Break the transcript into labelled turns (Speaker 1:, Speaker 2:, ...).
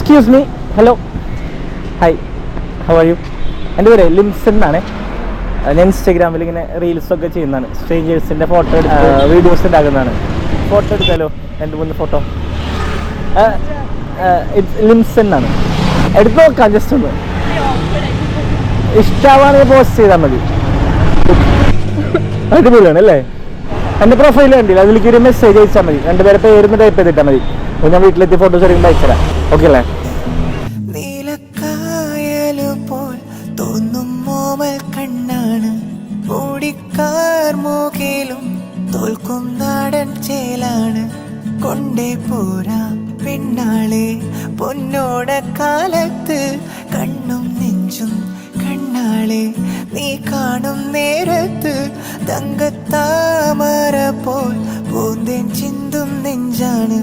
Speaker 1: Excuse me, hello, hi, how are you? എൻ്റെ പേര് ലിംസൺ എന്നാണ്. ഞാൻ ഇൻസ്റ്റാഗ്രാമിൽ ഇങ്ങനെ റീൽസൊക്കെ ചെയ്യുന്നതാണ്. സ്ട്രേഞ്ചേഴ്സിൻ്റെ ഫോട്ടോ എടുത്ത് വീഡിയോസ് ഉണ്ടാക്കുന്നതാണ്. ഫോട്ടോ എടുക്കാലോ, 2-3 ഫോട്ടോ. ലിംസൺ എന്നാണ്. എടുത്ത് നോക്കാം, ജസ്റ്റ് ഒന്ന് ഇഷ്ടമാണെങ്കിൽ പോസ്റ്റ് ചെയ്താൽ മതി. അടിപൊളിയാണ് അല്ലേ? എൻ്റെ പ്രൊഫൈൽ കണ്ടില്ല, അതിലേക്ക് ഒരു മെസ്സേജ് അയച്ചാൽ മതി. 2 പേരെ പേരുന്ന് ടൈപ്പ് ചെയ്തിട്ടാൽ മതി. അപ്പോൾ ഞാൻ വീട്ടിലെത്തി ഫോട്ടോസ് എടുക്കുമ്പോൾ അയച്ചുതരാം. ഓക്കെ അല്ലേ?
Speaker 2: നീലക്കായലുപോൽ തോന്നും മോമൽ കണ്ണാണ്, ഓടിക്കാർ മൂക്കിലും തോൽക്കും നാടൻ ചേലാണ്. കൊണ്ടേ പോരാ പെണ്ണാളെ പൊന്നോട കാലത്ത്, കണ്ണും നെഞ്ചും കണ്ണാളെ നീ കാണും നേരത്ത്. തങ്കത്താമര പോൽ പൂന്തേൻ ചിന്തും നെഞ്ചാണ്.